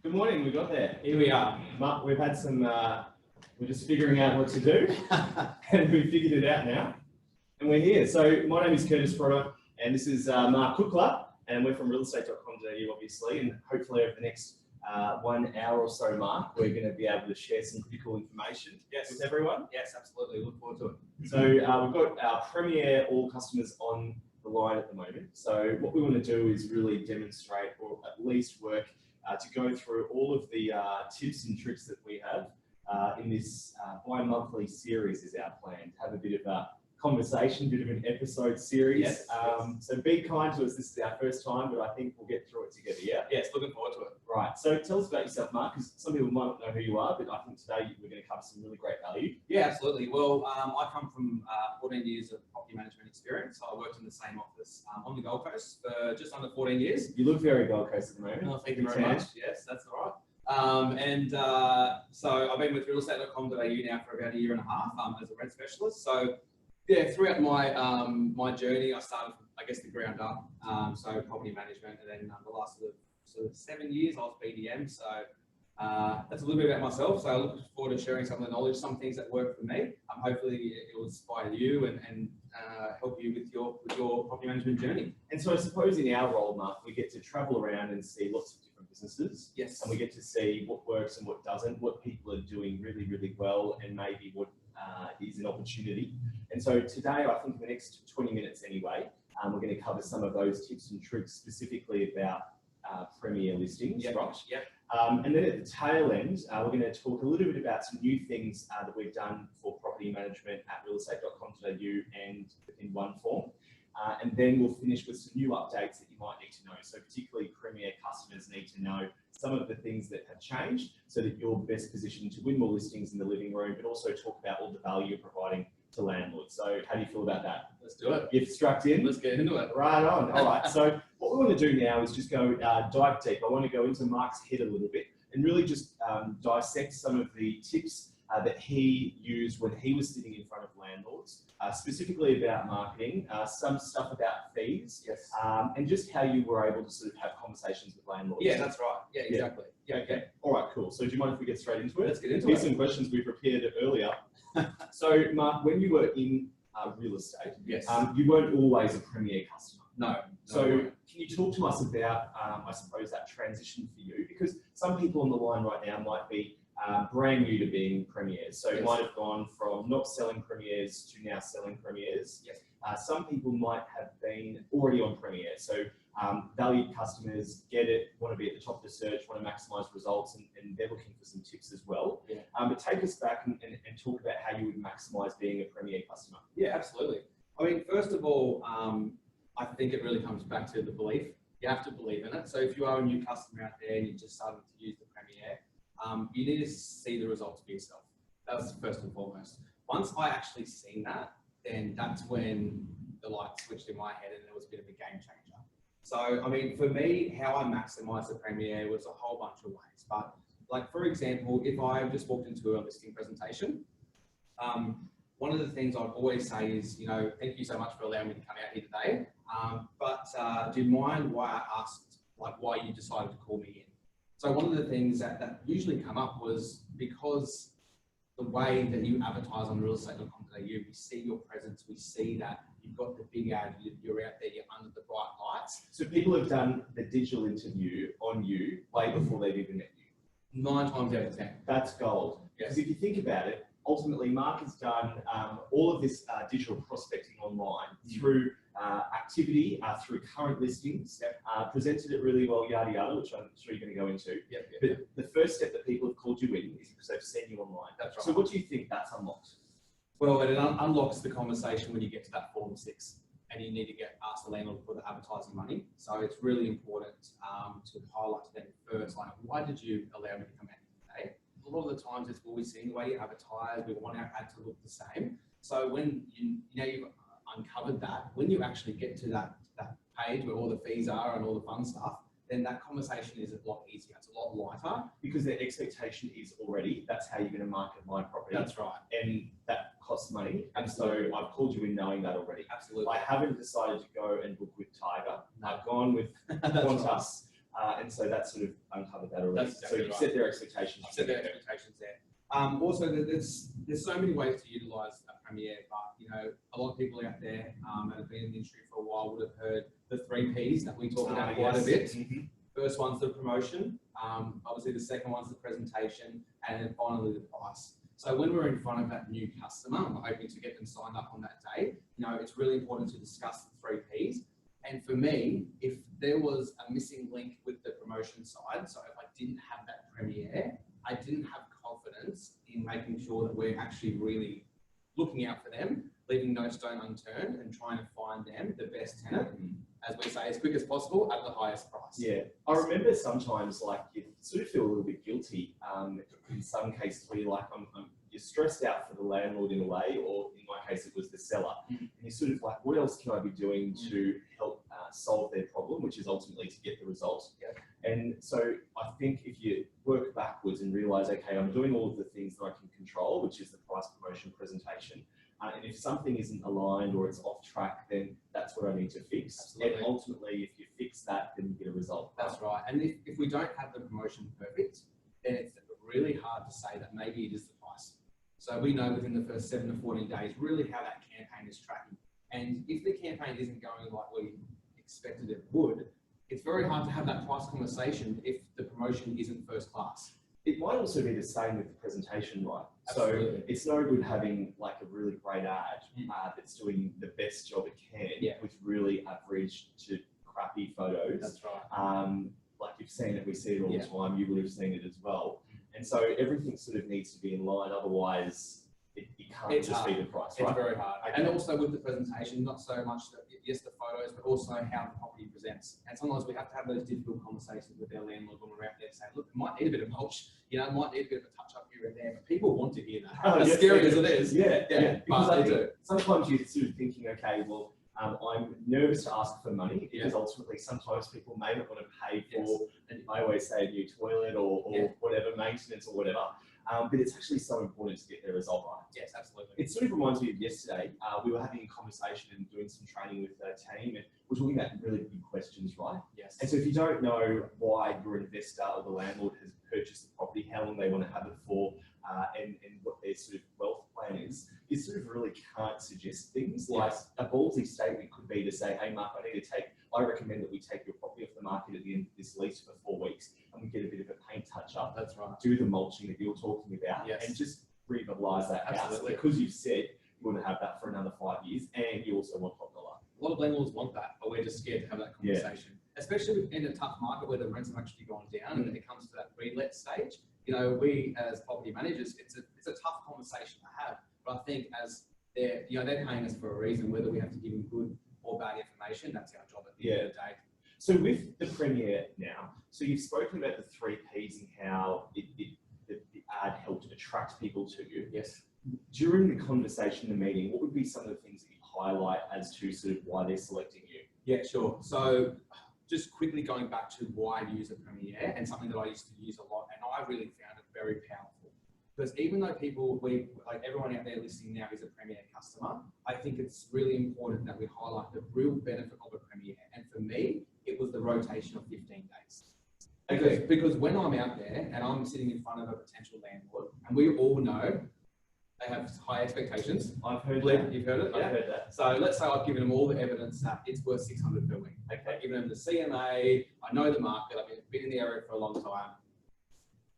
Good morning, we got there. Here we are. Mark, we've had some, we're just figuring out what to do, and we've figured it out now. And we're here. So my name is Kurtis Pirotta, and this is Mark Kukla, and we're from realestate.com.au, obviously, and hopefully over the next 1 hour or so, Mark, we're going to be able to share some pretty cool information with everyone. Yes, absolutely. Look forward to it. So we've got our Premier All customers on the line at the moment. So what we want to do is really demonstrate, or at least work to go through all of the tips and tricks that we have in this bi-monthly series is our plan. To have a bit of a conversation, a bit of an episode series. Yes, So be kind to us, this is our first time, but I think we'll get through it together, yeah? Yes, looking forward to it. Right, so tell us about yourself, Mark, because some people might not know who you are, but I think today we're going to cover some really great value. Yeah, absolutely. Well, I come from 14 years of property management experience. I worked in the same office on the Gold Coast for just under 14 years. You look very Gold Coast at the moment. Oh, thank you very much. Yes, that's all right. So I've been with realestate.com.au now for about 1.5 years as a rent specialist. So yeah, throughout my my journey, I started from, I guess, the ground up. So property management, and then the last sort of 7 years I was BDM. So that's a little bit about myself. So I look forward to sharing some of the knowledge, some things that work for me. Hopefully it will inspire you and help you with your property management journey. And so I suppose in our role, Mark, we get to travel around and see lots of different businesses. Yes. And we get to see what works and what doesn't, what people are doing really, really well, and maybe what is an opportunity. And so today, I think in the next 20 minutes anyway, we're going to cover some of those tips and tricks specifically about Premier listings. Yep. Right? Yep. And then at the tail end, we're going to talk a little bit about some new things that we've done for property management at realestate.com.au and in one form. And then we'll finish with some new updates that you might need to know. So particularly Premier customers need to know some of the things that have changed so that you're best positioned to win more listings in the living room, but also talk about all the value you're providing to landlords. So how do you feel about that? Let's do it. You've struck in? Let's get into it. Right on. All right. So what we want to do now is just go dive deep. I want to go into Mark's head a little bit and really just dissect some of the tips that he used when he was sitting in front of landlords, specifically about marketing, some stuff about fees, Yes. and just how you were able to sort of have conversations with landlords. Yeah, that's right. Yeah, exactly. Yeah. Okay. All right, cool. So do you mind if we get straight into it? Let's get into Here's it. some questions we prepared earlier. So Mark, when you were in real estate, Yes. You weren't always a Premier customer. No. So can you talk to us about, I suppose, that transition for you? Because some people on the line right now might be brand new to being Premiers. So you might have gone from not selling Premiers to now selling Premiers. Yes. Some people might have been already on Premiers. So valued customers get it, want to be at the top of the search, want to maximize results, and they're looking for some tips as well. Yeah. But take us back and talk about how you would maximize being a Premier customer. Yeah, absolutely. I mean, first of all, I think it really comes back to the belief. You have to believe in it. So if you are a new customer out there and you're just starting to use the Premier, you need to see the results for yourself. That's first and foremost. Once I actually seen that, then that's when the light switched in my head and it was a bit of a game changer. So, I mean, for me, how I maximized the Premier was a whole bunch of ways. But like, for example, if I just walked into a listing presentation, one of the things I'd always say is, you know, thank you so much for allowing me to come out here today. But do you mind why I asked, like, why you decided to call me in? So one of the things that usually come up was because the way that you advertise on realestate.com.au, we see your presence, we see that you've got the big ad, you're out there, you're under the bright lights. So people have done the digital interview on you way before they've even met you. 9 times out of 10. That's gold. Yes. Because if you think about it, ultimately Mark has done all of this digital prospecting online through activity, through current listings, presented it really well, yada yada, which I'm sure you're going to go into. But the first step that people have called you in is because they've seen you online. That's right. So what do you think that's unlocked? Well, it unlocks the conversation when you get to that form 6 and you need to ask the landlord for the advertising money. So it's really important to highlight to them first, like, why did you allow me to come out here today? A lot of the times it's, well, we've seen the way you advertise, we want our ad to look the same. So when you've uncovered that, when you actually get to that page where all the fees are and all the fun stuff, then that conversation is a lot easier. It's a lot lighter. Because their expectation is already, that's how you're going to market my property. That's right. And that costs money. Absolutely. And so I've called you in knowing that already. Absolutely. I haven't decided to go and book with Tiger. I've gone with That's Qantas. And so that sort of uncovered that already. That's So you set their expectations. Set their expectations there. Also, there's so many ways to utilise a Premiere, but you know, a lot of people out there that have been in the industry for a while would have heard the 3 Ps that we talk about quite a bit. First one's the promotion, obviously the second one's the presentation, and then finally the price. So when we're in front of that new customer, and we're hoping to get them signed up on that day, you know, it's really important to discuss the 3 Ps. And for me, if there was a missing link with the promotion side, so if I didn't have that Premiere, I didn't have confidence in making sure that we're actually really looking out for them, leaving no stone unturned and trying to find them the best tenant, as we say, as quick as possible at the highest price. Yeah, I remember sometimes like you sort of feel a little bit guilty in some cases where you're like, you're stressed out for the landlord in a way, or in my case, it was the seller. And you're sort of like, what else can I be doing to help solve their problem, which is ultimately to get the result. And so I think if you work backwards and realize, okay, I'm doing all of the things that I can control, which is the price, promotion, presentation. And if something isn't aligned or it's off track, then that's what I need to fix. Absolutely. And ultimately, if you fix that, then you get a result. That's right. And if we don't have the promotion perfect, then it's really hard to say that maybe it is the price. So we know within the first 7 to 14 days, really how that campaign is tracking. And if the campaign isn't going like we expected it would, it's very hard to have that price conversation if the promotion isn't first class. It might also be the same with the presentation, right? Absolutely. So it's no good having like a really great ad that's doing the best job it can with really average to crappy photos. That's right. Like you've seen it, we see it all the time, you would have seen it as well. And so everything sort of needs to be in line, otherwise it can't just be the price, right? It's very hard. Okay. And also with the presentation, not so much yes, the photos, but also how the property presents. And sometimes we have to have those difficult conversations with our landlord when we're out there saying, look, it might need a bit of mulch, you know, it might need a bit of a touch up here and there, but people want to hear that. As scary as it is. Because I think sometimes you're sort of thinking, okay, well, I'm nervous to ask for money because ultimately sometimes people may not want to pay for, and I always say a new toilet or whatever, maintenance or whatever. But it's actually so important to get their result right. Yes, absolutely. It sort of reminds me of yesterday. We were having a conversation and doing some training with the team, and we're talking about really big questions, right? Yes. And so if you don't know why your investor or the landlord has purchased the property, how long they want to have it for, and what their sort of wealth plan is, you sort of really can't suggest things. Like a ballsy statement could be to say, hey, Mark, I recommend that we take your property off the market at the end of this lease for 4 weeks and we get a bit of a paint touch up. That's right. Do the mulching that you're talking about and just revitalise that house, because you've said you want to have that for another 5 years and you also want top dollar. A lot of landlords want that, but we're just scared to have that conversation, especially in a tough market where the rents have actually gone down and it comes to that relet stage. You know, we as property managers, it's a tough conversation to have, but I think as they're paying us for a reason, whether we have to give them good or bad information, that's our job at the end of the day. So with the Premiere now, so you've spoken about the 3 Ps and how the ad helped attract people to you. Yes. During the conversation, the meeting, what would be some of the things that you highlight as to sort of why they're selecting you? Yeah, sure. So just quickly going back to why I use a Premiere, and something that I used to use a lot, and I really found it very powerful. Because even though like everyone out there listening now is a Premiere customer, I think it's really important that we highlight the real benefit of a Premiere. And for me, it was the rotation of 15 days. Because when I'm out there and I'm sitting in front of a potential landlord, and we all know they have high expectations. I've heard that. You've heard it? I've heard that. So let's say I've given them all the evidence that it's worth 600 per week. Okay. I've given them the CMA, I know the market, I've been in the area for a long time.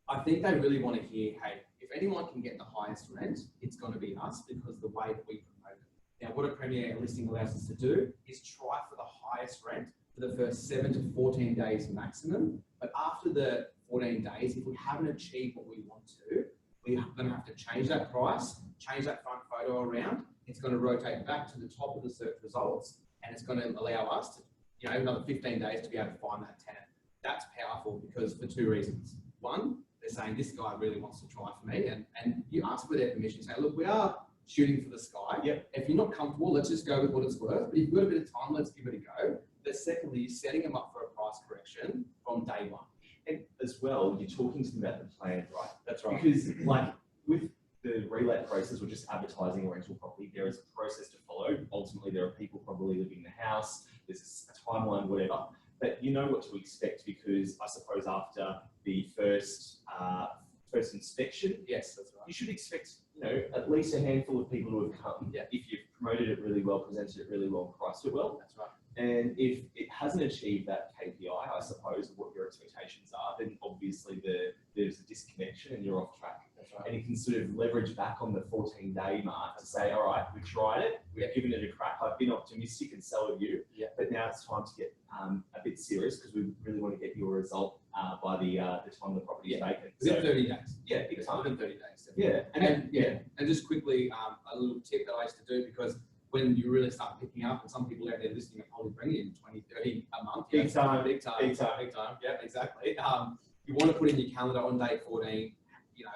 I think they really want to hear, hey, if anyone can get the highest rent, it's going to be us, because the way that we promote it. Now, what a Premiere listing allows us to do is try for the highest rent for the first 7 to 14 days maximum. But after the 14 days, if we haven't achieved what we want to, we're going to have to change that price, change that front photo around. It's going to rotate back to the top of the search results, and it's going to allow us to, another 15 days to be able to find that tenant. That's powerful because for 2 reasons. One, they're saying this guy really wants to try for me, and you ask for their permission, say, look, we are shooting for the sky. If you're not comfortable, let's just go with what it's worth. But if you've got a bit of time, let's give it a go. But secondly, you're setting them up for a price correction from day one. And as well, you're talking to them about the plan, right? That's right. Because like with the relet process or just advertising a rental property, there is a process to follow. Ultimately, there are people probably living in the house. There's a timeline, whatever. but you know what to expect because I suppose after the first inspection, Yes, that's right. you should expect, you know, at least a handful of people who have come. Yeah. If you've promoted it really well, presented it really well, priced it well. That's right. And if it hasn't achieved that KPI, I suppose, of what your expectations are, then obviously there's a disconnection and you're off track. That's right. And you can sort of leverage back on the 14-day mark to say, all right, we've tried it, we've given it a crack, I've been optimistic and so have you, but now it's time to get a bit serious because we really want to get your result by the time the property is vacant. Within 30 days. Yeah, big time. Within 30 days. Definitely. Yeah. And just quickly, a little tip that I used to do, because when you really start picking up, and some people out there listening are probably bringing in 20, 30 a month. Big time. Yeah, exactly. You want to put in your calendar on day 14, you know,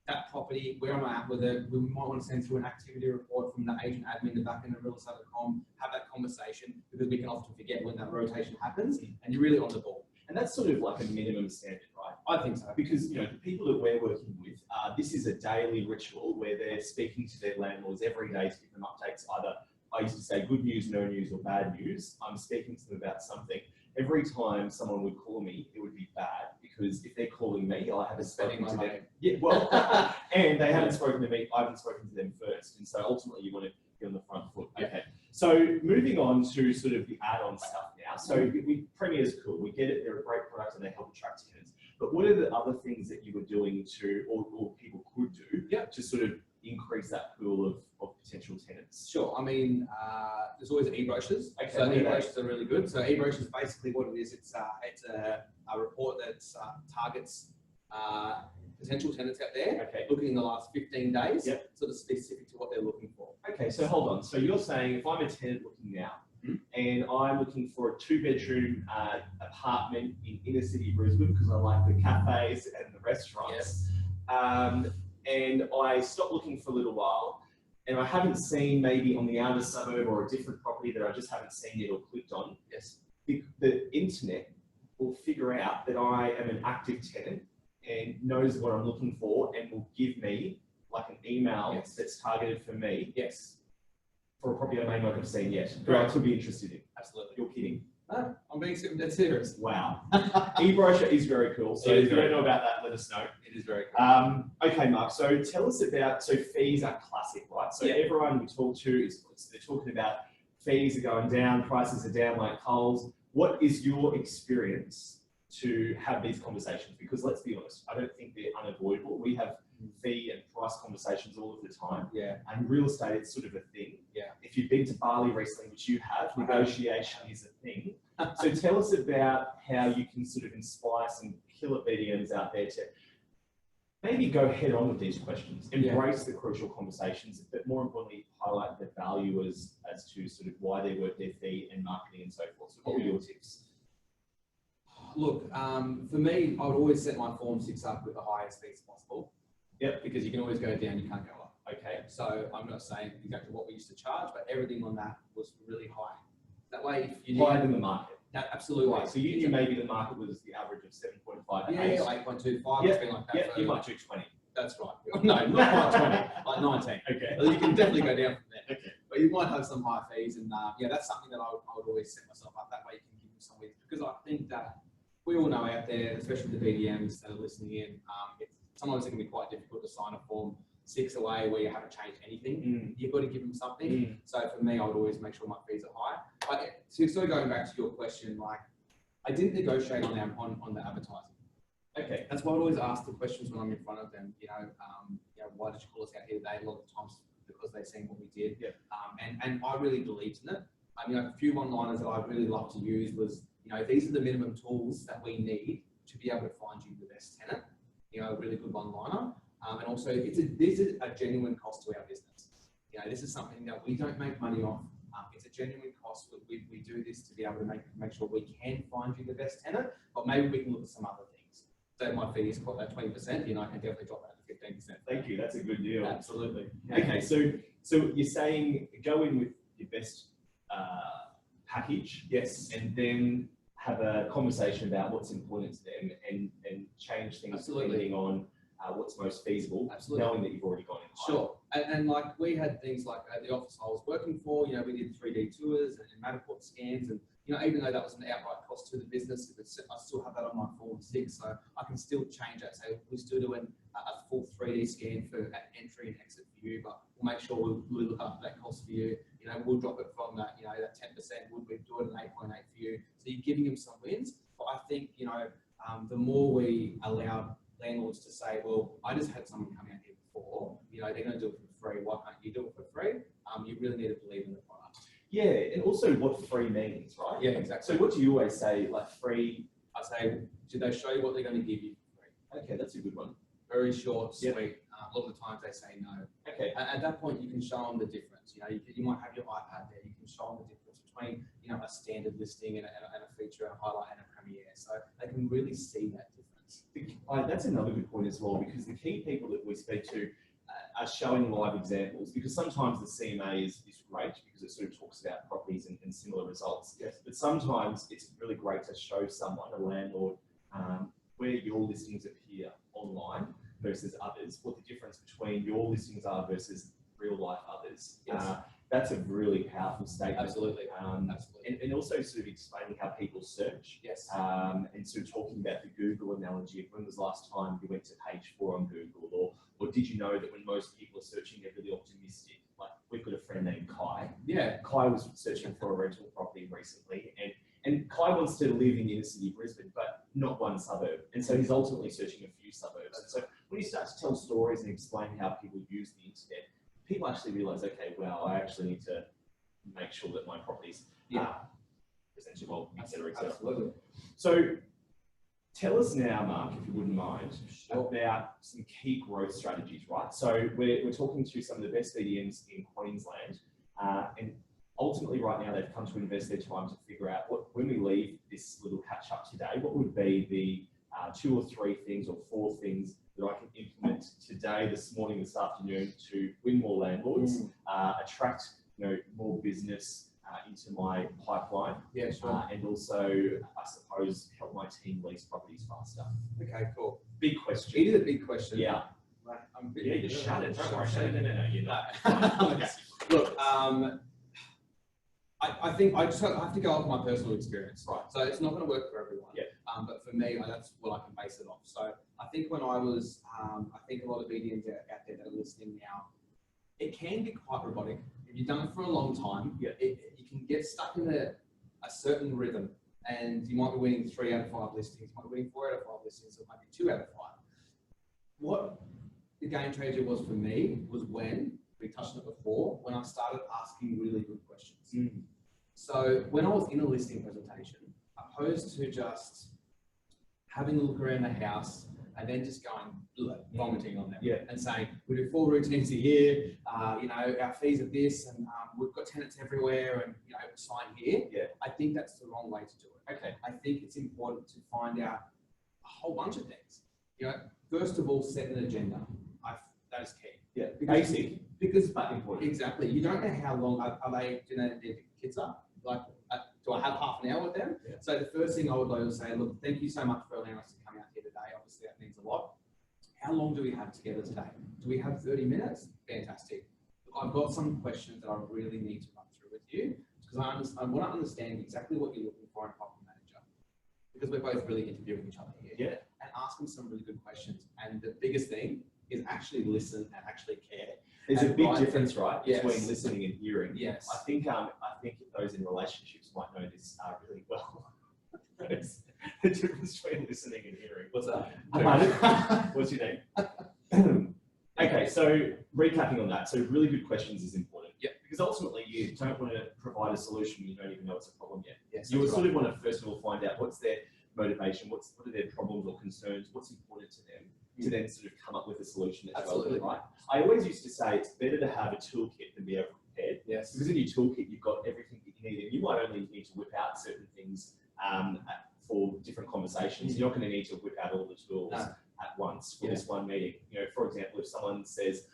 that property, where am I at with it? We might want to send through an activity report from the agent admin, the back end of realestate.com, have that conversation, because we can often forget when that rotation happens, and you're really on the ball. And that's sort of like a minimum standard, right? I think so. Because, you know, the people that we're working with, this is a daily ritual where they're speaking to their landlords every day to give them updates. Either, I used to say good news, no news, or bad news. I'm speaking to them about something. Every time someone would call me, it would be bad, because if they're calling me, I haven't spoken to them. Yeah, well, and they haven't spoken to me, I haven't spoken to them first. And so ultimately you want to get on the front foot. Okay. So moving on to sort of the add-on stuff now. So Premier's cool. We get it. They're a great product and they help attract tenants. But what are the other things that you were doing to, or people could do to sort of increase that pool of potential tenants? Sure. I mean, there's always eBrochures. Okay, so eBrochures are really good. So eBrochure is basically what it is. It's a report that targets potential tenants out there, looking in the last 15 days, sort of specific to what they're looking for. Okay, so hold on. So you're saying if I'm a tenant looking now, and I'm looking for a 2-bedroom apartment in inner city Brisbane because I like the cafes and the restaurants, and I stop looking for a little while, and I haven't seen maybe on the outer suburb or a different property that I just haven't seen yet or clicked on, the internet will figure out that I am an active tenant and knows what I'm looking for and will give me like an email that's targeted for me for a property I may not have seen yet, but I could be interested in. Absolutely. You're kidding. No, I'm being dead serious. Wow. eBrochure is very cool. So if you don't know about that, let us know. It is very cool. Okay, Mark, so tell us about, so fees are classic, right? So everyone we talk to they're talking about fees are going down, prices are down like coals. What is your experience to have these conversations? Because let's be honest, I don't think they're unavoidable. We have fee and price conversations all of the time. And real estate, it's sort of a thing. If you've been to Bali recently, which you have, negotiation is a thing. So tell us about how you can sort of inspire some killer BDMs out there to maybe go head on with these questions, embrace the crucial conversations, but more importantly, highlight the value as to sort of why they're worth their fee and marketing and so forth. So what were your tips? Look, for me, I would always set my Form 6 up with the highest fees possible. Because you can always go down, you can't go up. So I'm not saying exactly what we used to charge, but everything on that was really high. That way, if you higher than the market. Absolutely. Right. So you knew maybe the market was the average of 7.5 to 8. 8.25. It's been like that. You might do 20. That's right. No, not quite 20, like 19. Okay. You can definitely go down from there. But you might have some high fees, and that's something that I would always set myself up. That way, you can give them some ways, because I think that we all know out there, especially the BDMs that are listening in, sometimes it can be quite difficult to sign a Form 6 away where you haven't changed anything. You've got to give them something. So for me, I would always make sure my fees are high. But so sort of going back to your question, like I didn't negotiate on the advertising. That's why I always ask the questions when I'm in front of them. Why did you call us out here today? A lot of times because they've seen what we did. And I really believed in it. I mean, a few one-liners that I really love to use was, these are the minimum tools that we need to be able to find you the best tenant. A really good one-liner. And also, this is a genuine cost to our business. This is something that we don't make money off. It's a genuine cost. We do this to be able to make sure we can find you the best tenant, but maybe we can look at some other things. So my fee is quite at 20%, I can definitely drop that to 15%. Thank you. That's a good deal. Absolutely. Okay, so you're saying go in with your best package, and then have a conversation about what's important to them and change things depending on what's most feasible, knowing that you've already gone in. Sure. And like we had things like at the office I was working for, we did 3D tours and Matterport scans, and you know, even though that was an outright cost to the business, I still have that on my Form 6, so I can still change that. Say we're still doing a full 3D scan for entry and exit for you, but we'll make sure we look after that cost for you. You know, we'll drop it from that, you know, that 10%. Would we do it an 8.8 for you? So you're giving them some wins. But I think, you know, the more we allow landlords to say, well, I just had someone come out here before, you know, they're going to do it for free. Why can't you do it for free? You really need to believe in the product. Yeah, and also what free means, right? Yeah, exactly. So what do you always say, like free? I say, did they show you what they're going to give you for free? Okay, that's a good one. Very short, sweet. A lot of the times they say no. Okay. At that point, you can show them the difference. You know, you might have your iPad there. You can show them the difference between, you know, a standard listing and a feature, and a highlight, and a premiere. So they can really see that difference. That's another good point as well, because the key people that we speak to are showing live examples, because sometimes the CMA is great because it sort of talks about properties and similar results. Yes. But sometimes it's really great to show someone, a landlord, where your listings appear online versus others, what the difference between your listings are versus real life others. Yes. That's a really powerful statement. Absolutely. Absolutely. And also sort of explaining how people search. Yes. And sort of talking about the Google analogy of when was the last time you went to page 4 on Google, or did you know that when most people are searching, they're really optimistic? Like, we've got a friend named Kai. Yeah. Kai was searching for a rental property recently, and Kai wants to live in inner city Brisbane, but not one suburb. And so he's ultimately searching a few suburbs. And so when you start to tell stories and explain how people use the internet, people actually realise, okay, well, I actually need to make sure that my properties presentable, etc., etc. Absolutely. So tell us now, Mark, if you wouldn't mind, about some key growth strategies, right? So we're talking to some of the best BDMs in Queensland, and ultimately right now they've come to invest their time to figure out when we leave this little catch up today, what would be the 2 or 3 things or 4 things that I can implement today, this morning, this afternoon to win more landlords, attract, you know, more business into my pipeline, Yeah, sure. and also, I suppose, help my team lease properties faster. Okay, cool. Big question. It is a big question. Yeah. Right. Yeah, you shattered. Don't Sorry, worry. shattered. No, you're not. Okay. Look, I think I have to go off my personal experience. Right. So it's not going to work for everyone. Yeah. But for me, that's what I can base it off. So I think when I was, I think a lot of BDMs out there that are listening now, it can be quite robotic. If you've done it for a long time, you can get stuck in a certain rhythm, and you might be winning 3 out of 5 listings, you might be winning 4 out of 5 listings, or maybe 2 out of 5. What the game changer was for me was when, we touched on it before, when I started asking really good questions. So when I was in a listing presentation, opposed to just having a look around the house and then just going vomiting on them and saying, we do 4 routines a year, you know, our fees are this, and we've got tenants everywhere, and, you know, sign here. I think that's the wrong way to do it. Okay. I think it's important to find out a whole bunch of things. You know, first of all, set an agenda. That is key. Yeah, basic. Because but important. Exactly. You don't know how long are they, you know, their kids up. Like, do I have half an hour with them? Yeah. So the first thing I would like to say, look, thank you so much for allowing us to come out here today. Obviously, that means a lot. How long do we have together today? Do we have 30 minutes? Fantastic. I've got some questions that I really need to run through with you, because I want to understand exactly what you're looking for in a property manager, because we're both really interviewing each other here. Yeah. And ask them some really good questions. And the biggest thing is actually listen and actually care. There's a big difference, right, between listening and hearing. Yes. I think those in relationships might know this really well. The difference between listening and hearing. What's that? What's your name? Okay, so recapping on that. So really good questions is important. Yeah. Because ultimately you don't want to provide a solution you don't even know it's a problem yet. Yes, you sort of want to first of all find out what's their motivation, what are their problems or concerns, what's important to them, to then sort of come up with a solution that's relevant, right? I always used to say it's better to have a toolkit than be over prepared. Yes. Because in your toolkit you've got everything that you need, and you might only need to whip out certain things for different conversations. You're not going to need to whip out all the tools at once for this one meeting. You know, for example, if someone says,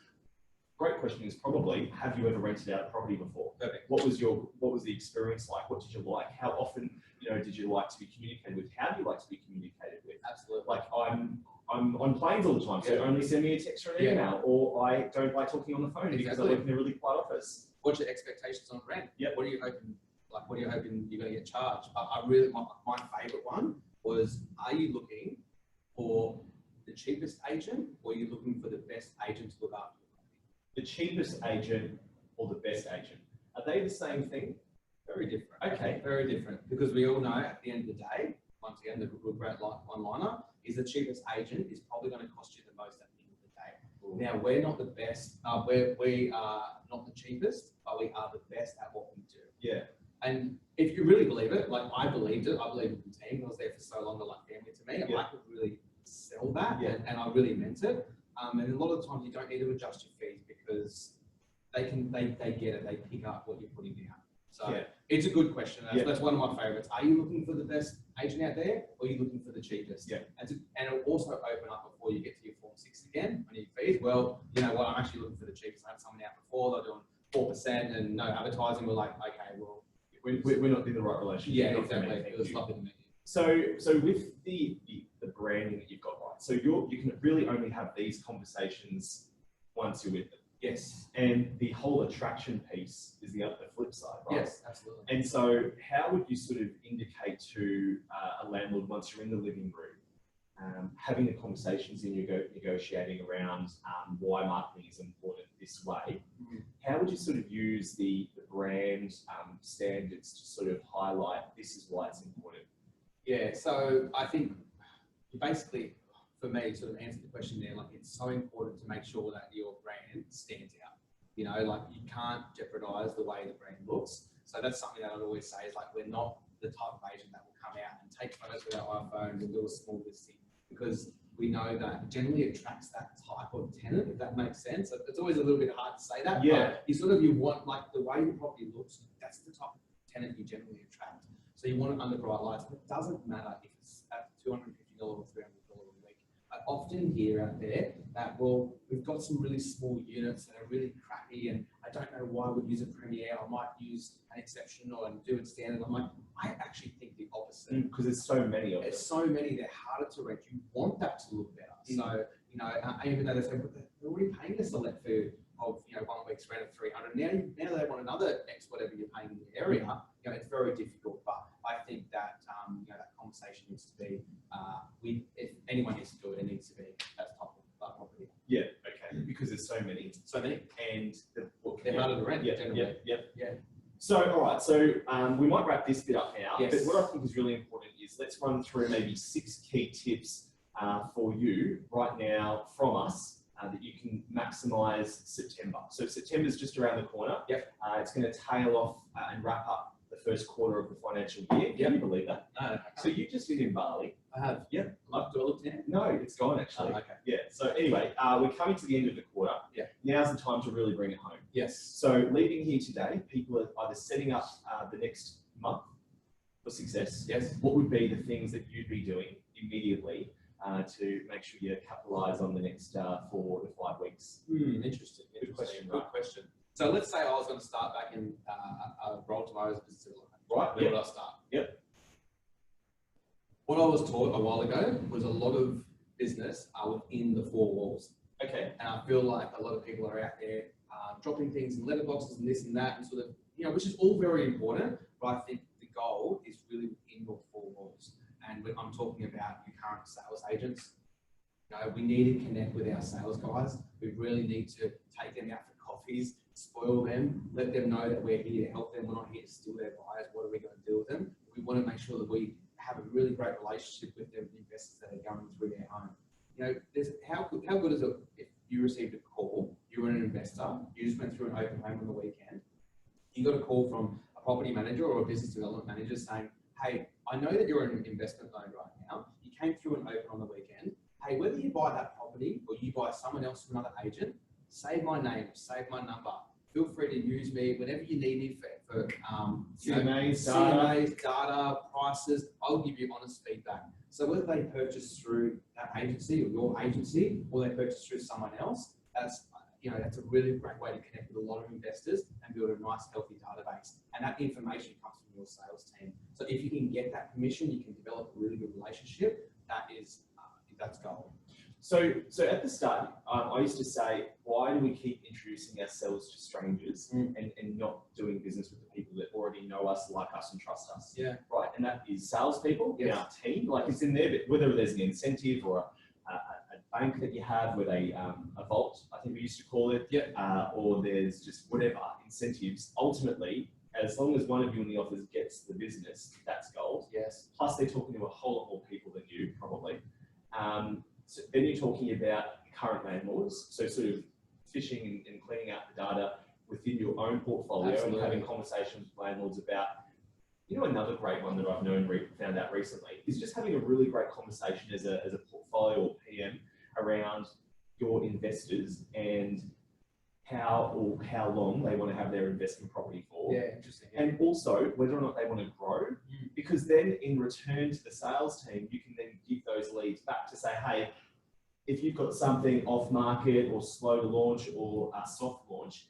great question is probably, have you ever rented out a property before? Perfect. What was the experience like? What did you like? How often, you know, did you like to be communicated with? How do you like to be communicated with? Absolutely. Like I'm on planes all the time, so only send me a text or an email, or I don't like talking on the phone because I work in a really quiet office. What's your expectations on rent? Yeah. What are you hoping, like, what are you hoping you're going to get charged? But I really, my favorite one was, are you looking for the cheapest agent, or are you looking for the best agent to look after the property? The cheapest agent or the best agent? Are they the same thing? Very different. Okay. Very different, because we all know at the end of the day, once again, the great one-liner is the cheapest agent is probably going to cost you the most at the end of the day. Ooh. Now, we're not the best, we are not the cheapest, but we are the best at what we do. Yeah. And if you really believe it, like I believed it, I believed in the team, I was there for so long, they're like family to me, Yeah. I could really sell that, Yeah. and I really meant it. And a lot of the times you don't need to adjust your fees because they get it, they pick up what you're putting down. So Yeah. it's a good question. That's, Yeah. that's one of my favorites. Are you looking for the best agent out there, or are you looking for the cheapest? Yeah. And it'll also open up before you get to your Form 6 again on your fees. Well, you know what, I'm actually looking for the cheapest. I had someone out before, they're doing 4% and no advertising. We're like, okay, well, We're not in the right relationship. yeah, Not exactly. for me, It was thank you. nothing to me. So with the branding that you've got, right? So you can really only have these conversations once you're with them. Yes. And the whole attraction piece is the flip side, right? Yes, absolutely. And so how would you sort of indicate to a landlord once you're in the living room, having the conversations and you're negotiating around why marketing is important this way, how would you sort of use the brand standards to sort of highlight this is why it's important? Yeah, so I think basically, for me, sort of answer the question there, like it's so important to make sure that your brand stands out. You know, like you can't jeopardize the way the brand looks. So that's something that I'd always say is like, we're not the type of agent that will come out and take photos with our iPhones and do a small listing, because we know that generally attracts that type of tenant, if that makes sense. It's always a little bit hard to say that, Yeah. but you want like the way the property looks, that's the type of tenant you generally attract. So you want it under bright lights, but it doesn't matter if it's at $250 or $300 a week. I often hear out there that, well, we've got some really small units that are really crappy and I don't know why I would use a Premier, I might use an exception or do it standard. I'm like, I actually think the opposite. Because there's so many of them. There's so many, they're harder to rent. You want that to look better. So, you know, even though they say, but they're already paying us a let fee of, you know, 1 week's rent of 300. Now they want another X, whatever you're paying in the area. You know, it's very difficult. But I think that, you know, that conversation needs to be, if anyone needs to do it, it needs to be that type of property. Yeah, okay. Because there's so many. So many. And They're harder to rent, yeah, generally. Yeah. So, all right, so we might wrap this bit up now, Yes. but what I think is really important is let's run through maybe 6 key tips for you right now from us that you can maximize September. So September is just around the corner. Yep. It's going to tail off and wrap up the first quarter of the financial year. Can you believe that? No, So you just been in Bali. I have. Yep. Do I look now? No, it's gone actually. Oh, okay. Yeah. So anyway, we're coming to the end of the quarter. Yeah. Now's the time to really bring it home. Yes. So leaving here today, people are either setting up the next month for success. Yes. What would be the things that you'd be doing immediately to make sure you capitalise on the next 4 to 5 weeks? Interesting. Good question, Good right? question. So let's say I was going to start back in a role tomorrow as a business development. Right. Where would I start? Yep. What I was taught a while ago was a lot of business are within the 4 walls. Okay. And I feel like a lot of people are out there dropping things in letterboxes and this and that, and sort of, you know, which is all very important, but I think the goal is really within your 4 walls. And when I'm talking about your current sales agents, you know, we need to connect with our sales guys. We really need to take them out for coffees, spoil them, let them know that we're here to help them. We're not here to steal their buyers. What are we going to do with them? We want to make sure that we have a really great relationship with them, the investors that are going through their home. You know, how good is it if you received a call, you were an investor, you just went through an open home on the weekend, you got a call from a property manager or a business development manager saying, hey, I know that you're in an investment mode right now. You came through an open on the weekend. Hey, whether you buy that property or you buy someone else from another agent, save my name, save my number. Feel free to use me whenever you need me for CMAs, data, prices. I'll give you honest feedback. So whether they purchase through that agency or your agency, or they purchase through someone else, that's a really great way to connect with a lot of investors and build a nice, healthy database. And that information comes from your sales team. So if you can get that permission, you can develop a really good relationship. That's gold. So at the start, I used to say, why do we keep introducing ourselves to strangers and not doing business with the people that already know us, like us, and trust us? Yeah. Right. And that is salespeople in Yes. our team. Like it's in there, but whether there's an incentive or a bank that you have with a vault, I think we used to call it, or there's just whatever incentives. Ultimately, as long as one of you in the office gets the business, that's gold. Yes. Plus, they're talking to a whole lot more people than you, probably. So then you're talking about current landlords, so sort of fishing and cleaning out the data within your own portfolio. Absolutely. And having conversations with landlords about, another great one that I've found out recently is just having a really great conversation as a portfolio or PM around your investors and how long they want to have their investment property for. Yeah, interesting. Yeah. And also whether or not they want to grow, because then in return to the sales team, you can then give those leads back to say, hey, if you've got something off market or slow to launch or a soft launch,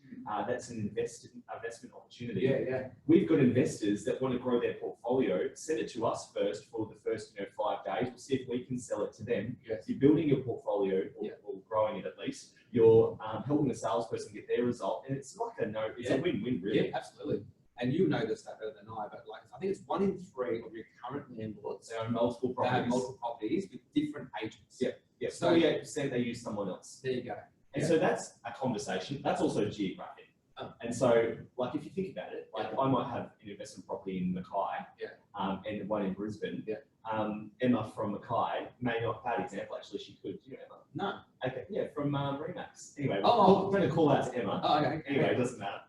that's an investment opportunity. Yeah. We've got investors that want to grow their portfolio. Send it to us first for the first 5 days. We'll see if we can sell it to them. Yes. You're building your portfolio or growing it at least. You're helping the salesperson get their result, and it's like it's a win-win, really. Yeah, absolutely. And you know this better than I, but I think it's 1 in 3 of your current landlords. They own multiple properties. They have multiple properties with different agents. Yeah. So 48% they use someone else. There you go. And so that's a conversation. That's also geographic. And so, like, if you think about it, like I might have an investment property in Mackay, and one in Brisbane. Emma from Mackay may not. Bad example, actually. She could. Do you know Emma? No. Okay. Yeah, from Remax. Anyway, we're going to call out to Emma. Oh, okay. Anyway, it doesn't matter.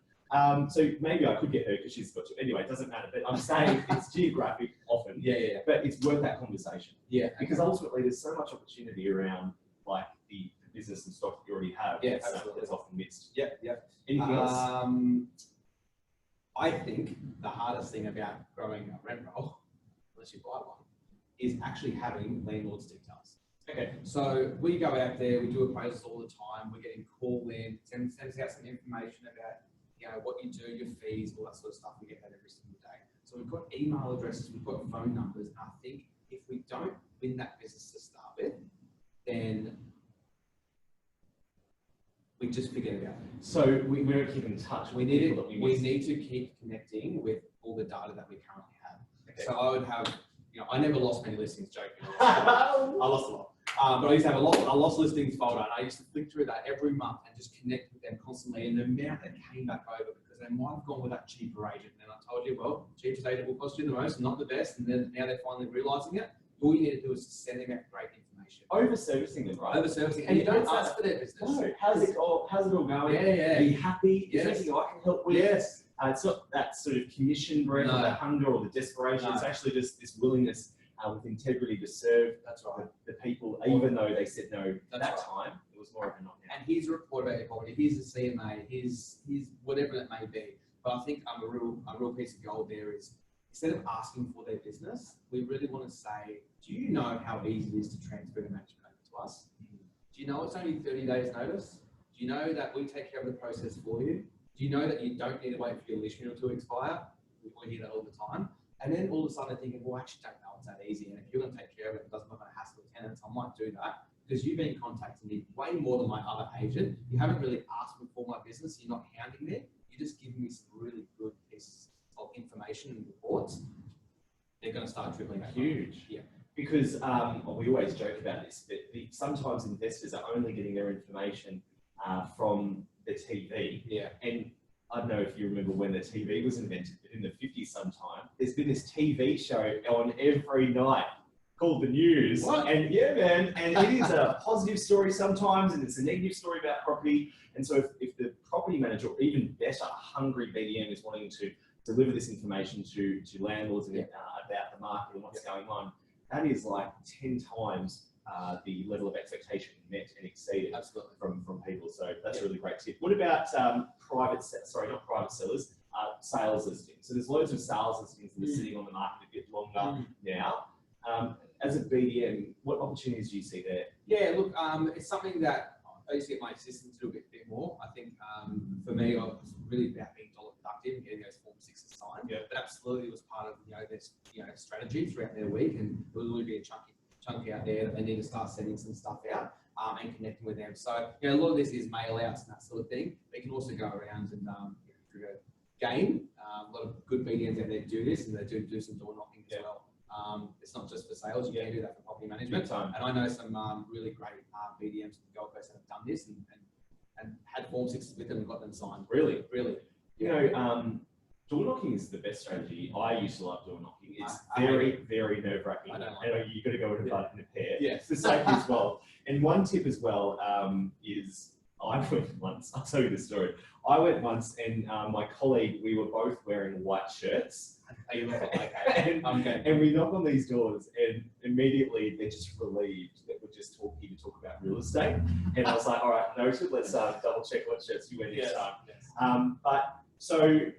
So maybe I could get her because she's got to. Anyway, it doesn't matter. But I'm saying it's geographic often. Yeah. But it's worth that conversation. Yeah. Because ultimately, there's so much opportunity around like the business and stock that you already have. Yeah, that's often missed. Yeah. Anything else? I think the hardest thing about growing a rent roll, unless you buy one, is actually having landlord's details. Okay. So we go out there, we do appraisals all the time. We're getting called in, send us out some information about what you do, your fees, all that sort of stuff. We get that every single day. So we've got email addresses, we've got phone numbers. I think if we don't win that business to start with, then we just forget about it. So we don't keep in touch. We need to keep connecting with all the data that we currently have. Okay. So I would have, I never lost many listings, joking. I lost a lot. But I used to have a lost listings folder, and I used to flick through that every month and just connect with them constantly. And the amount that came back over, because they might have gone with that cheaper agent. And I told you, well, cheapest agent will cost you the most, not the best. And then now they're finally realizing it. All you need to do is just send them out great information. Over-servicing them, right? Over-servicing. And you don't ask for their business. No. How's it all going? Yeah. Are you happy? Yes. Is there anything I can help with? Yes. It's not that sort of commission bread or the hunger or the desperation. No. It's actually just this willingness with integrity to serve the people, even though they said no at that time. It was more of a not now. And here's a report about your property. Here's a CMA. Here's whatever it may be. But I think a real piece of gold there is, instead of asking for their business, we really want to say, do you know how easy it is to transfer the management over to us? Do you know it's only 30 days notice? Do you know that we take care of the process for you? Do you know that you don't need to wait for your lease renewal to expire? We hear that all the time. And then all of a sudden they're thinking, well, I actually don't know it's that easy. And if you're going to take care of it, it doesn't look like a hassle with tenants, I might do that. Because you've been contacting me way more than my other agent. You haven't really asked me for my business. You're not hounding me. You're just giving me some really good pieces of information and reports. They're going to start trickling out. Huge. Yeah. Because we always joke about this, but sometimes investors are only getting their information from the TV. Yeah. And I don't know if you remember when the TV was invented, but in the 50s sometime, there's been this TV show on every night called The News. What? And yeah, man, and it is a positive story sometimes, and it's a negative story about property. And so if the property manager, or even better, hungry BDM is wanting to deliver this information to landlords and about the market and what's going on, that is like 10 times the level of expectation met and exceeded from people. So that's a really great tip. What about not private sellers, sales listings? So there's loads of sales listings that are sitting on the market a bit longer now. As a BDM, what opportunities do you see there? Yeah, look, it's something that I used to get my assistants to do a bit more. I think for me, I was really about being dollar productive and getting those Form 6s signed. Yeah. But absolutely was part of their strategy throughout their week, and there will be a chunk out there that they need to start sending some stuff out. and connecting with them. So, you know, a lot of this is mail outs and that sort of thing. But you can also go around and through a game. A lot of good BDMs out there do this, and they do some door knocking as well. It's not just for sales, you can do that for property management. And I know some really great BDMs from the Gold Coast that have done this and had Form 6s with them and got them signed. Really? Really. You know, door knocking is the best strategy. I used to love door knocking. It's very, very nerve-wracking. I don't like it. You've got to go in a bud in a pair. Yes. The safety as well. And one tip as well is I went once, I'll tell you the story. I went once and my colleague, we were both wearing white shirts. And we knock on these doors and immediately they're just relieved that we're just here to talk about real estate. And I was like, all right, noted, let's double check what shirts you wear next time. But so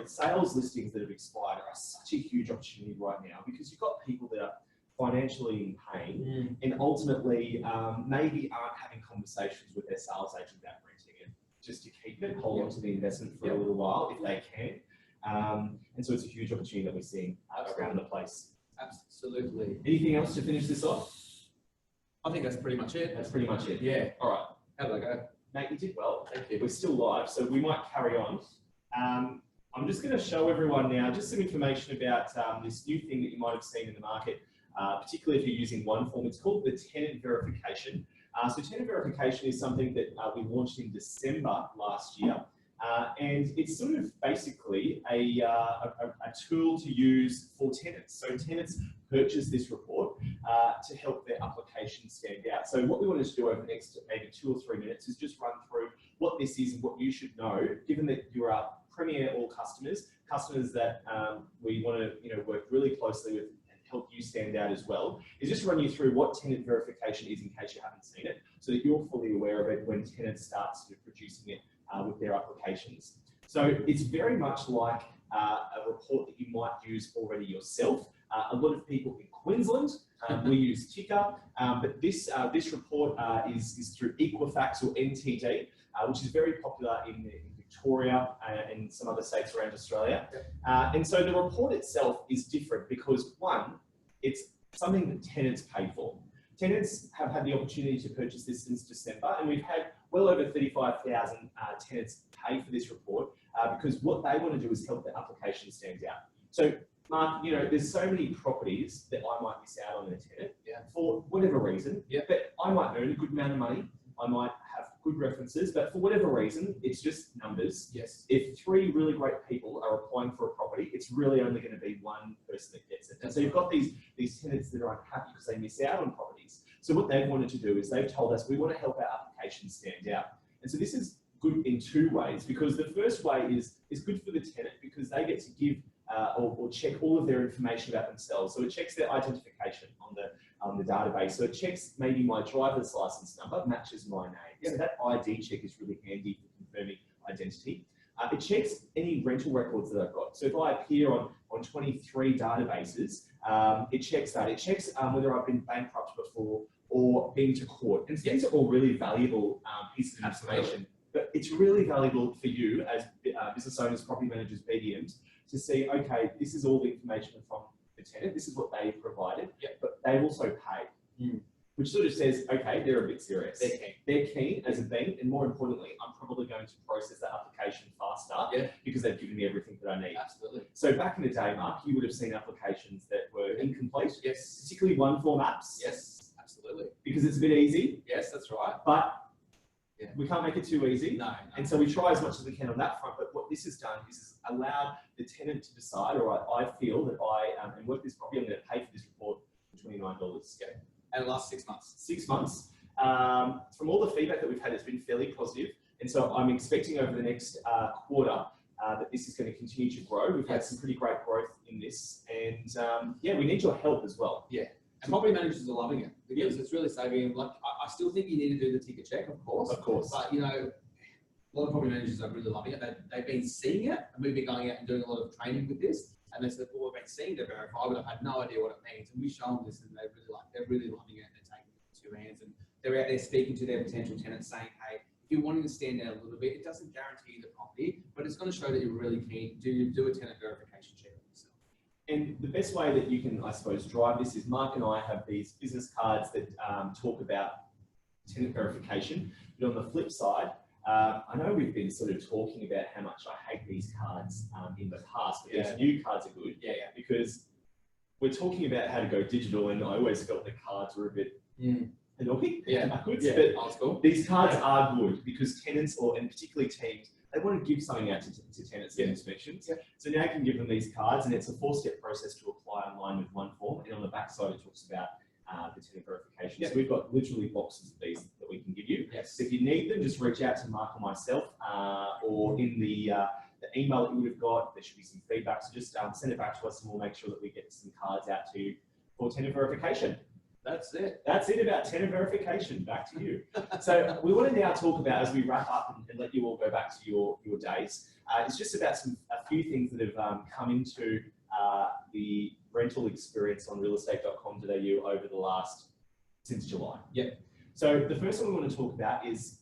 sales listings that have expired are such a huge opportunity right now because you've got people that are financially in pain and ultimately maybe aren't having conversations with their sales agent about renting it just to keep it, hold on to the investment for a little while if they can. And so it's a huge opportunity that we're seeing around the place. Absolutely. Anything else to finish this off? I think that's pretty much it. That's pretty much it. Yeah. All right. How did I go? Mate, you did well. Thank you. We're still live, so we might carry on. I'm just going to show everyone now just some information about this new thing that you might have seen in the market, particularly if you're using one form. It's called the tenant verification. So tenant verification is something that we launched in December last year. And it's sort of basically a tool to use for tenants. So tenants purchase this report to help their application stand out. So what we wanted to do over the next maybe 2 or 3 minutes is just run through what this is and what you should know, given that you're our Premier All customers that we want to work really closely with and help you stand out as well, is just run you through what tenant verification is in case you haven't seen it, so that you're fully aware of it when tenants start producing it with their applications. So it's very much like a report that you might use already yourself. A lot of people in Queensland, we use Ticker, but this report is through Equifax or NTD, which is very popular in Victoria and some other states around Australia. And so the report itself is different because, one, it's something that tenants pay for. Tenants have had the opportunity to purchase this since December, and we've had well over 35,000 tenants pay for this report because what they want to do is help their application stand out. So, Mark, there's so many properties that I might miss out on a tenant for whatever reason, but I might earn a good amount of money. I might have good references, but for whatever reason, it's just numbers. Yes. If 3 really great people are applying for a property, it's really only going to be one person that gets it. And so you've got these tenants that are unhappy because they miss out on properties. So what they've wanted to do is they've told us, we want to help our application stand out. And so this is good in 2 ways, because the first way is good for the tenant because they get to give or check all of their information about themselves. So it checks their identification on the database. So it checks maybe my driver's license number matches my name. So that ID check is really handy for confirming identity. It checks any rental records that I've got. So if I appear on 23 databases, it checks that. It checks whether I've been bankrupt before or been to court. And so these are all really valuable pieces of information. But it's really valuable for you as business owners, property managers, BDMs, to see, okay, this is all the information from the tenant, this is what they provided, but they've also paid. Which sort of says, okay, they're a bit serious. They're keen as a bank, and more importantly, I'm probably going to process that application faster because they've given me everything that I need. Absolutely. So back in the day, Mark, you would have seen applications that were incomplete. Yes. Particularly one-form apps. Yes, absolutely. Because it's a bit easy. Yes, that's right. But we can't make it too easy. No. And so we try as much as we can on that front. But what this has done is allowed the tenant to decide, all right, I feel that I am worth this property, I'm going to pay for this report for $29. And it lasts 6 months. 6 months. From all the feedback that we've had, it's been fairly positive. And so I'm expecting over the next quarter that this is going to continue to grow. We've had some pretty great growth in this. And we need your help as well. Yeah. And property managers are loving it because it's really saving. Like, I still think you need to do the ticket check, of course. Of course. But, a lot of property managers are really loving it. They've been seeing it, and we've been going out and doing a lot of training with this. And they said, well, we've been seeing to verify, but I've had no idea what it means. And we show them this, and they're really loving it. And they're taking it with 2 hands, and they're out there speaking to their potential tenants, saying, hey, if you're wanting to stand out a little bit, it doesn't guarantee the property, but it's going to show that you're really keen. Do a tenant verification check on yourself. And the best way that you can, I suppose, drive this is Mark and I have these business cards that talk about tenant verification. But on the flip side, I know we've been sort of talking about how much I hate these cards in the past, but these new cards are good. Because we're talking about how to go digital, and I always felt the cards were a bit annoying. But these cards are good because tenants, and particularly teams, they want to give something out to tenants in inspections. So now you can give them these cards, and it's a 4-step process to apply online with one form. And on the back side, it talks about the tenant verification. So we've got literally boxes of these that we can give you. So if you need them, just reach out to Mark or myself, or in the email that you would have got, there should be some feedback. So just send it back to us, and we'll make sure that we get some cards out to you for tenant verification. That's it. That's it about tenant verification. Back to you. So we want to now talk about, as we wrap up and let you all go back to your days, it's just about a few things that have come into the rental experience on realestate.com.au over since July. So the first one we want to talk about is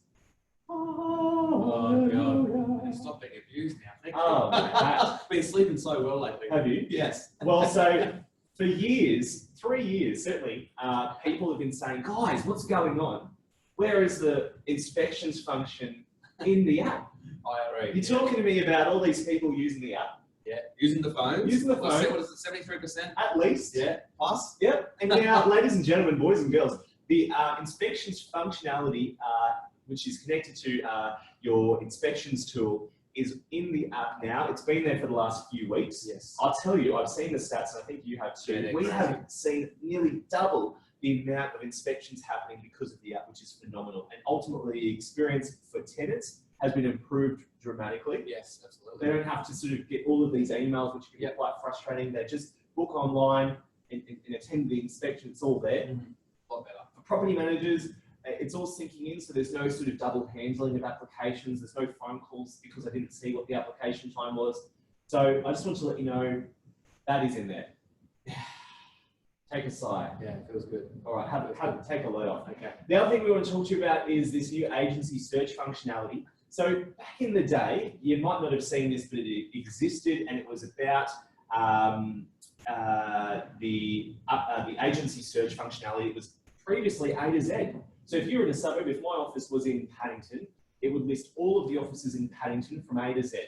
oh God, stop being abused now. Thank you. I've been sleeping so well lately. Have you? Yes. Well, so for years, 3 years certainly, people have been saying, guys, what's going on? Where is the inspections function in the app? I agree. You're talking to me about all these people using the app. Using the phone. Using the phone. What is it, 73%? At least. Plus. And now, ladies and gentlemen, boys and girls, the inspections functionality, which is connected to your inspections tool, is in the app now. It's been there for the last few weeks. I'll tell you, I've seen the stats, and I think you have too. We have seen nearly double the amount of inspections happening because of the app, which is phenomenal. And ultimately, the experience for tenants has been improved dramatically. Yes, absolutely. They don't have to sort of get all of these emails, which can be quite frustrating. They just book online and attend the inspection. It's all there. A lot better. For property managers, it's all syncing in, so there's no sort of double handling of applications. There's no phone calls because I didn't see what the application time was. So I just want to let you know that is in there. Take a sigh. It feels good. All right, take a load off. Okay. The other thing we want to talk to you about is this new agency search functionality. So back in the day, you might not have seen this, but it existed, and it was about the agency search functionality. It was previously A to Z. So if you're in a suburb, if my office was in Paddington, it would list all of the offices in Paddington from A to Z.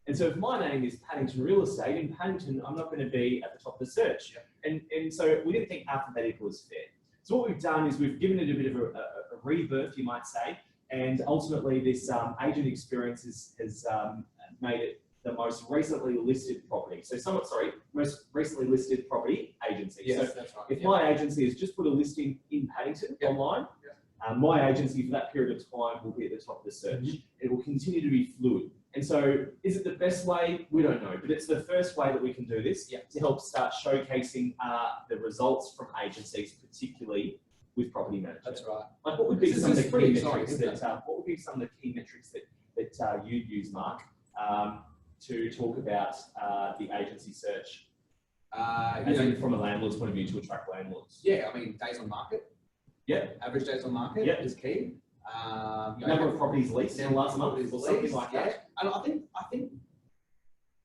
And so if my name is Paddington Real Estate, in Paddington, I'm not going to be at the top of the search. And so we didn't think alphabetical was fair. So what we've done is we've given it a bit of a rebirth, you might say, and ultimately this agent experience has made it the most recently listed property. So most recently listed property agency. Yes, so that's right. if my agency has just put a listing in Paddington online, my agency for that period of time will be at the top of the search. It will continue to be fluid. And so is it the best way? We don't know, but it's the first way that we can do this to help start showcasing the results from agencies, particularly with property management. That's right. Like what would be some of the key metrics that you'd use, Mark, to talk about the agency search from a landlord's point of view to attract landlords? I mean, days on market. Average days on market is key. Number of properties leased in the last month or something like that. And I think,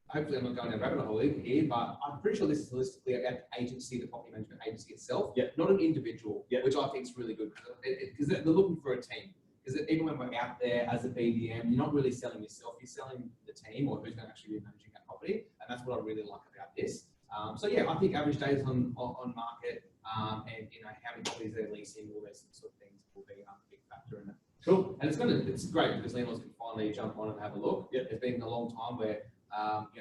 hopefully I'm not going down rabbit hole here, but I'm pretty sure this is holistically about the agency, the property management agency itself, not an individual, which I think is really good because they're looking for a team. Because even when we're out there as a BDM, you're not really selling yourself, you're selling the team or who's going to actually be managing that property. And that's what I really like about this. I think average days on market and how many properties they're leasing, all those sort of things will be a big factor in it. Cool. And it's great because landlords can finally jump on and have a look. It's been a long time where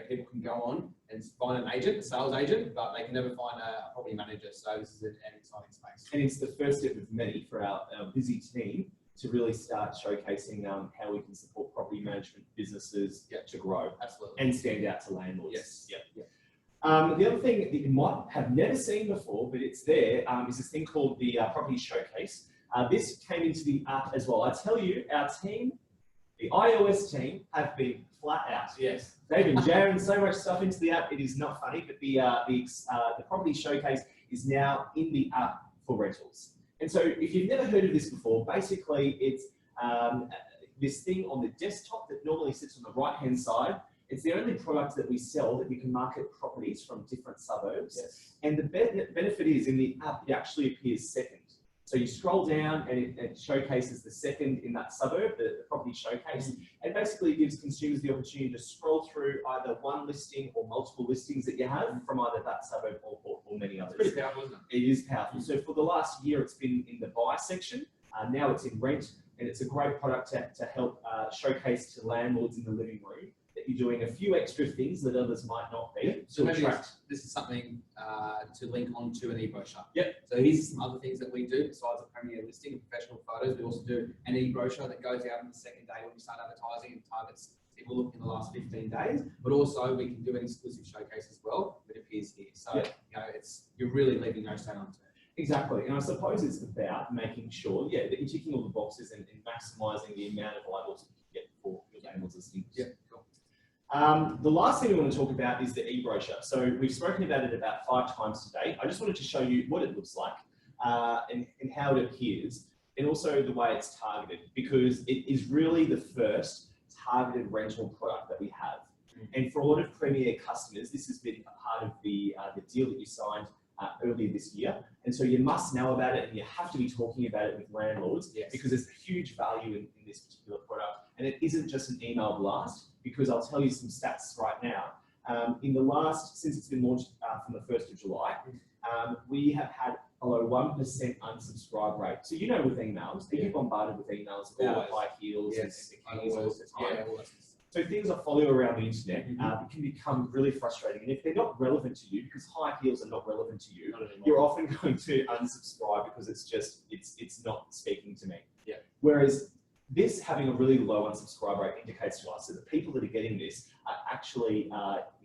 people can go on and find an agent, a sales agent, but they can never find a property manager. So this is an exciting space. And it's the first step of many for our busy team to really start showcasing how we can support property management businesses to grow and stand out to landlords. The other thing that you might have never seen before, but it's there, is this thing called the Property Showcase. This came into the app as well. I tell you, our team, the iOS team, have been flat out. They've been jamming so much stuff into the app, it is not funny, but the Property Showcase is now in the app for rentals. And so if you've never heard of this before, basically it's this thing on the desktop that normally sits on the right-hand side. It's the only product that we sell that you can market properties from different suburbs. And the benefit is in the app, it actually appears second. So you scroll down and it showcases the second in that suburb, the property showcase, and basically gives consumers the opportunity to scroll through either one listing or multiple listings that you have from either that suburb or many others. It's pretty powerful, isn't it? It is powerful. So for the last year, it's been in the buy section. Now it's in rent, and it's a great product to help showcase to landlords in the living room that you're doing a few extra things that others might not be. So maybe this is something to link onto an eBrochure. Yep. So here's some other things that we do besides a Premier listing and professional photos. We also do an eBrochure that goes out on the second day when we start advertising and targets people looking in the last 15 days. But also we can do an exclusive showcase as well that appears here. So you know, you're really leaving no stone unturned. Exactly, and I suppose it's about making sure, that you're ticking all the boxes and maximising the amount of eyeballs that you get for your landlord's listings. Yeah, cool. The last thing we want to talk about is the eBrochure. So we've spoken about it about 5 times today. I just wanted to show you what it looks like and how it appears, and also the way it's targeted, because it is really the first targeted rental product that we have. And for a lot of Premier customers, this has been a part of the deal that you signed earlier this year, and so you must know about it and you have to be talking about it with landlords, because there's huge value in this particular product, and it isn't just an email blast, because I'll tell you some stats right now. Since it's been launched from the 1st of July, we have had below 1% unsubscribe rate. So you know, with emails, they get bombarded with emails about high heels and bikinis all the time. So things that follow around the internet can become really frustrating. And if they're not relevant to you, because high heels are not relevant to you, you're often going to unsubscribe because it's not speaking to me. Yeah. Whereas this having a really low unsubscribe rate indicates to us that the people that are getting this are actually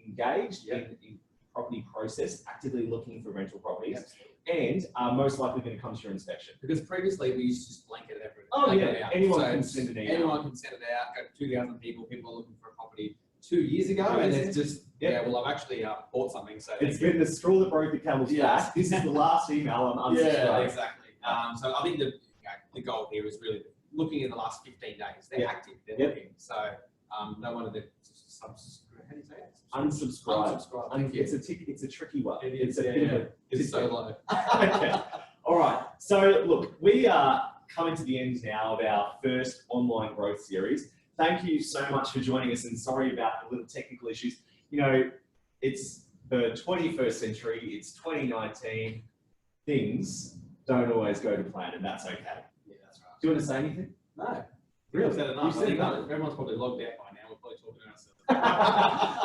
engaged in property process, actively looking for rental properties, and are most likely going to come to your inspection. Because previously we used to just blanket it everywhere. Oh yeah, anyone can send an email. Anyone can send it out. Go to 2,000 people. People are looking for a property 2 years ago, and it's just well, I've actually bought something. So it's been the straw that broke the camel's back. This is the last email I'm unsubscribed. Yeah, exactly. So I think the goal here is really looking in the last 15 days. They're active. They're looking. So no wonder they're how do you say it? Unsubscribe. Thank you. It's a tricky one. It's so low. Okay. All right. So look, we are coming to the end now of our first online growth series. Thank you so much for joining us, and sorry about the little technical issues. You know, it's the 21st century. It's 2019. Things don't always go to plan, and that's okay. Yeah, that's right. Do you want to say anything? No. Really? You've said enough. You've said enough. Everyone's probably logged out by now. We're probably talking to ourselves.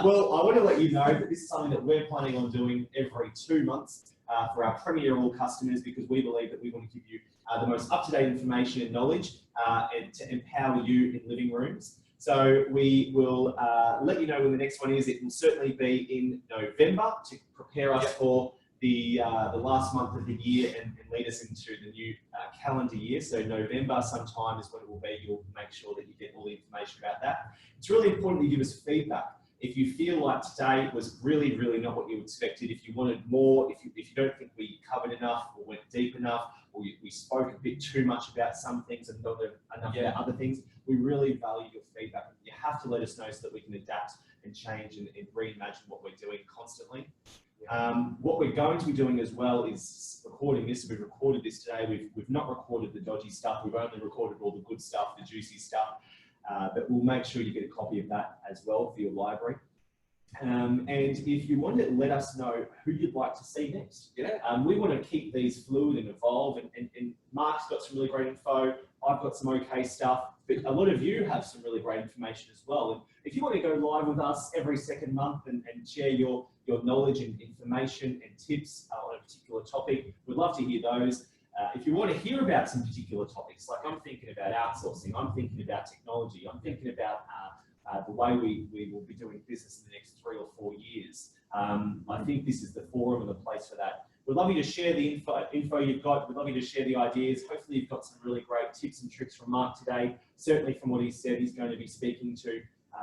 Well, I want to let you know that this is something that we're planning on doing every 2 months for our Premier All customers, because we believe that we want to give you the most up-to-date information and knowledge and to empower you in living rooms. So we will let you know when the next one is. It will certainly be in November to prepare us for the last month of the year and lead us into the new calendar year. So November sometime is when it will be. You'll make sure that you get all the information about that. It's really important to give us feedback. If you feel like today was really, really not what you expected, if you wanted more, if you don't think we covered enough or went deep enough, or we spoke a bit too much about some things and not enough about other things, we really value your feedback. You have to let us know so that we can adapt and change and reimagine what we're doing constantly. What we're going to be doing as well is recording this. We've recorded this today. We've not recorded the dodgy stuff. We've only recorded all the good stuff, the juicy stuff. But we'll make sure you get a copy of that as well for your library. And if you want to let us know who you'd like to see next. We want to keep these fluid and evolve. And Mark's got some really great info. I've got some okay stuff. But a lot of you have some really great information as well. And if you want to go live with us every second month and share your knowledge and information and tips on a particular topic, we'd love to hear those. If you want to hear about some particular topics, like I'm thinking about outsourcing, I'm thinking about technology, I'm thinking about the way we will be doing business in the next 3 or 4 years, I think this is the forum and the place for that. We'd love you to share the info you've got. We'd love you to share the ideas. Hopefully you've got some really great tips and tricks from Mark today. Certainly from what he said, he's going to be speaking to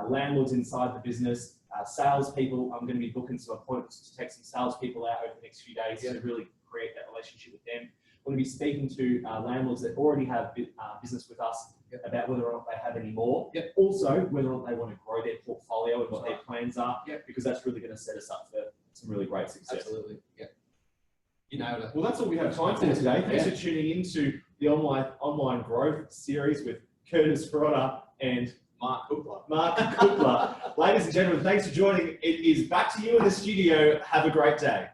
landlords inside the business, salespeople. I'm going to be booking some appointments to take some salespeople out over the next few days to really create that relationship with them. We're going to be speaking to landlords that already have business with us about whether or not they have any more. Also, whether or not they want to grow their portfolio and what their plans are, because that's really going to set us up for some really great success. Absolutely. you nailed it. Well, that's all we have time for today. Thanks for tuning into the online growth series with Kurtis Pirotta and Mark Kukla. Ladies and gentlemen, thanks for joining. It is back to you in the studio. Have a great day.